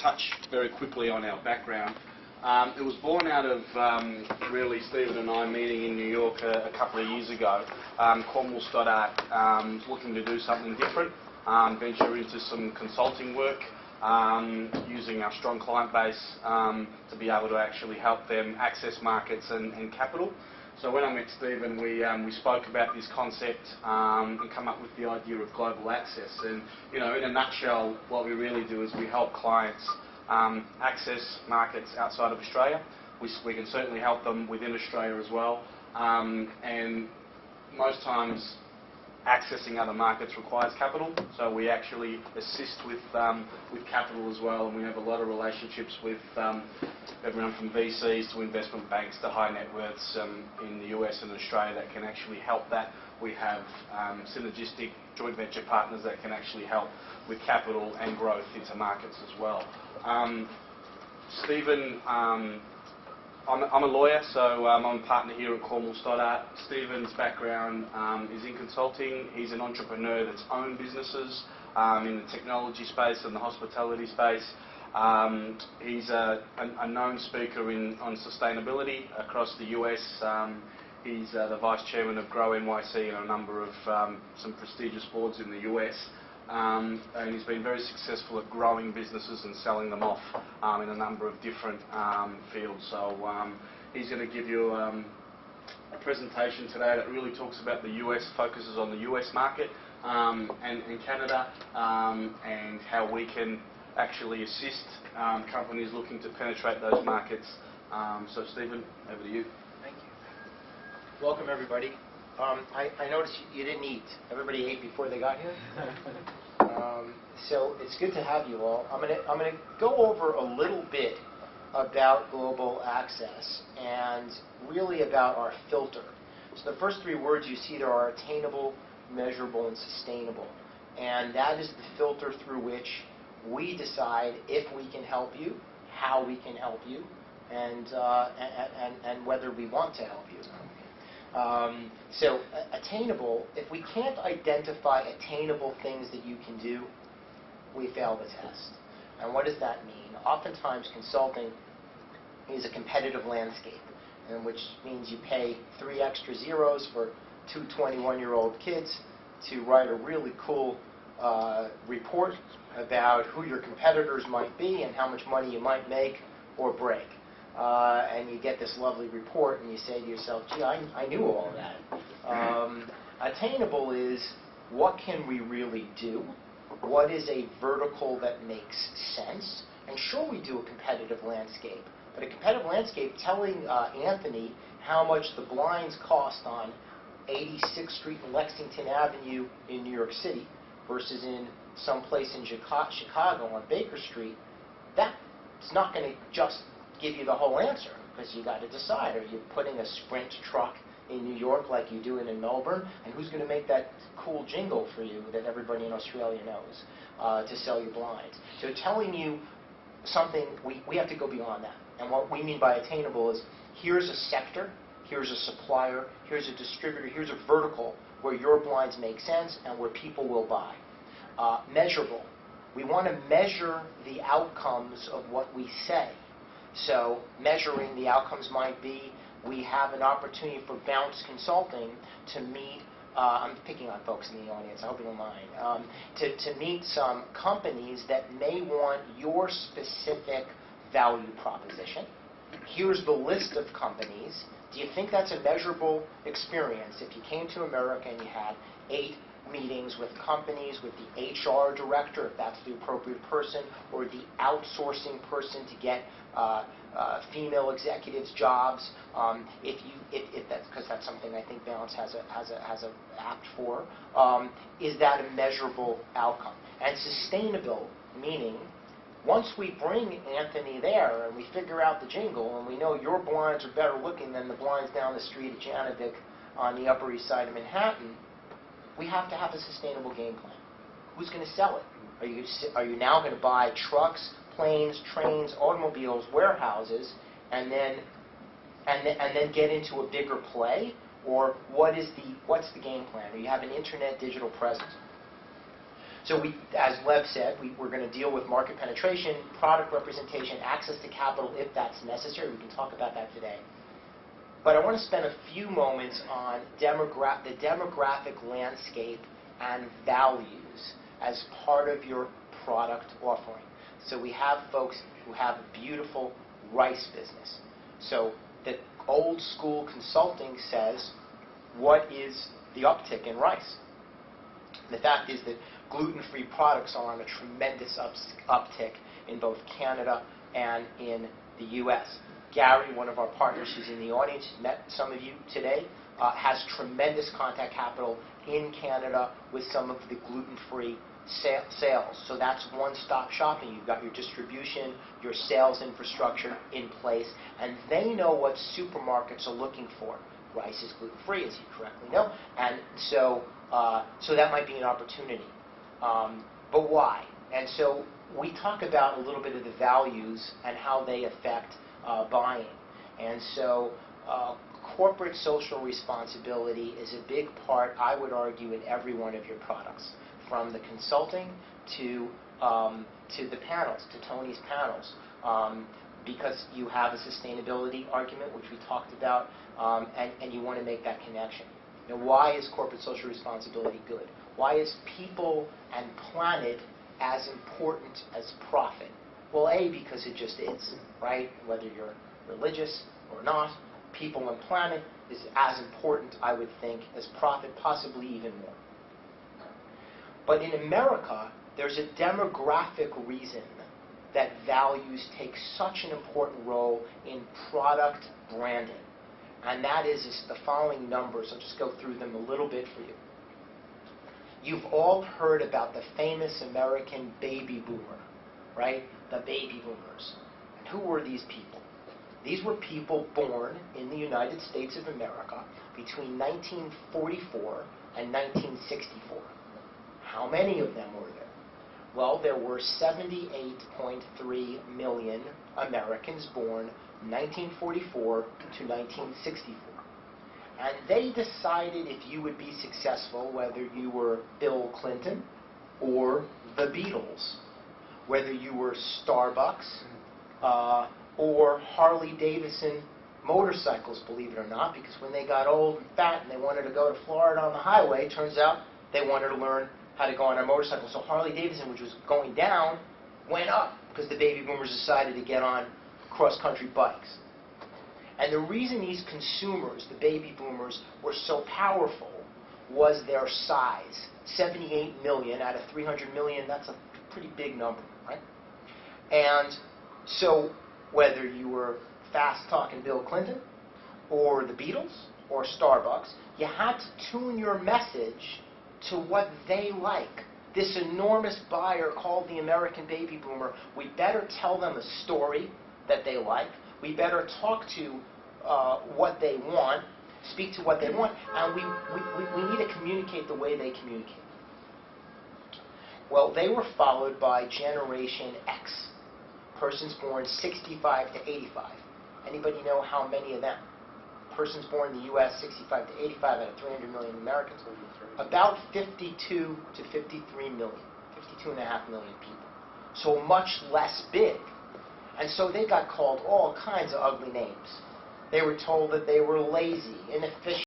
touch very quickly on our background. It was born out of really Stephen and I meeting in New York a couple of years ago. Cornwall Stoddart looking to do something different, venture into some consulting work, using our strong client base to be able to actually help them access markets and capital. So when I met Stephen, we spoke about this concept and come up with the idea of global access. And in a nutshell, what we really do is we help clients access markets outside of Australia. We can certainly help them within Australia as well. And most times, accessing other markets requires capital, so we actually assist with capital as well, and we have a lot of relationships with everyone from VCs to investment banks to high net worths in the US and Australia that can actually help that. We have synergistic joint venture partners that can actually help with capital and growth into markets as well. Stephen, I'm a lawyer, so I'm a partner here at Cornwall Stoddart. Stephen's background is in consulting. He's an entrepreneur that's owned businesses in the technology space and the hospitality space. He's a known speaker on sustainability across the US. He's the vice chairman of Grow NYC and a number of some prestigious boards in the US. And he's been very successful at growing businesses and selling them off in a number of different fields. So he's going to give you a presentation today that really talks about the US, focuses on the US market and Canada, and how we can actually assist companies looking to penetrate those markets. So Stephen, over to you. Thank you. Welcome everybody. I noticed you didn't eat. Everybody ate before they got here. So it's good to have you all. I'm gonna go over a little bit about global access and really about our filter. So the first three words you see there are attainable, measurable, and sustainable. And that is the filter through which we decide if we can help you, how we can help you, and whether we want to help you. So attainable, if we can't identify attainable things that you can do, we fail the test. And what does that mean? Oftentimes consulting is a competitive landscape, which means you pay 3 extra zeros for 2 21-year-old kids to write a really cool report about who your competitors might be and how much money you might make or break. And you get this lovely report and you say to yourself, gee, I knew all of that. Attainable is, what can we really do? What is a vertical that makes sense? And sure, we do a competitive landscape. But a competitive landscape, telling Anthony how much the blinds cost on 86th Street and Lexington Avenue in New York City versus in some place in Chicago on Baker Street, that's not going to just give you the whole answer, because you got to decide, are you putting a Sprint truck in New York like you do in Melbourne, and who's going to make that cool jingle for you that everybody in Australia knows to sell you blinds? So telling you something, we have to go beyond that. And what we mean by attainable is, here's a sector, here's a supplier, here's a distributor, here's a vertical where your blinds make sense and where people will buy. Measurable. We want to measure the outcomes of what we say. So measuring the outcomes might be, we have an opportunity for Bounce Consulting to meet, I'm picking on folks in the audience, I hope you don't mind, to meet some companies that may want your specific value proposition. Here's the list of companies. Do you think that's a measurable experience? If you came to America and you had 8 meetings with companies, with the HR director, if that's the appropriate person, or the outsourcing person to get female executives jobs, if that's, because that's something I think Balance has a apt for, is that a measurable outcome? And sustainable, meaning once we bring Anthony there and we figure out the jingle and we know your blinds are better looking than the blinds down the street at Janovic on the Upper East Side of Manhattan, we have to have a sustainable game plan. Who's going to sell it? Are you now going to buy trucks, planes, trains, automobiles, warehouses, and then get into a bigger play? Or what's the game plan? Or you have an internet digital presence? So we, as Lev said, we're going to deal with market penetration, product representation, access to capital if that's necessary. We can talk about that today. But I want to spend a few moments on the demographic landscape and values as part of your product offering. So we have folks who have a beautiful rice business. So the old school consulting says, what is the uptick in rice? The fact is that gluten-free products are on a tremendous uptick in both Canada and in the U.S. Gary, one of our partners who's in the audience, met some of you today, has tremendous contact capital in Canada with some of the gluten-free sales. So that's one-stop shopping. You've got your distribution, your sales infrastructure in place, and they know what supermarkets are looking for. Rice is gluten-free, as you correctly know, and so that might be an opportunity. But why? And so we talk about a little bit of the values and how they affect buying. And so corporate social responsibility is a big part, I would argue, in every one of your products, from the consulting to the panels, to Tony's panels, because you have a sustainability argument, which we talked about, and you want to make that connection. Now, why is corporate social responsibility good? Why is people and planet as important as profit? Well, A, because it just is, right? Whether you're religious or not, people and planet is as important, I would think, as profit, possibly even more. But in America, there's a demographic reason that values take such an important role in product branding. And that is the following numbers. I'll just go through them a little bit for you. You've all heard about the famous American baby boomer, right? The baby boomers. And who were these people? These were people born in the United States of America between 1944 and 1964. How many of them were there? Well, there were 78.3 million Americans born 1944 to 1964. And they decided if you would be successful, whether you were Bill Clinton or the Beatles, whether you were Starbucks or Harley-Davidson motorcycles, believe it or not, because when they got old and fat and they wanted to go to Florida on the highway, turns out they wanted to learn how to go on a motorcycle. So Harley-Davidson, which was going down, went up because the baby boomers decided to get on cross-country bikes. And the reason these consumers, the baby boomers, were so powerful was their size. 78 million out of 300 million, that's a pretty big number, right? And so whether you were fast-talking Bill Clinton or the Beatles or Starbucks, you had to tune your message to what they like. This enormous buyer called the American baby boomer, we better tell them a story that they like. We better talk to what they want, speak to what they want, and we need to communicate the way they communicate. Well, they were followed by Generation X, persons born 65 to 85. Anybody know how many of them? Persons born in the U.S., 65 to 85 out of 300 million Americans. About 52 to 53 million, 52.5 million people. So much less big. And so they got called all kinds of ugly names. They were told that they were lazy, inefficient,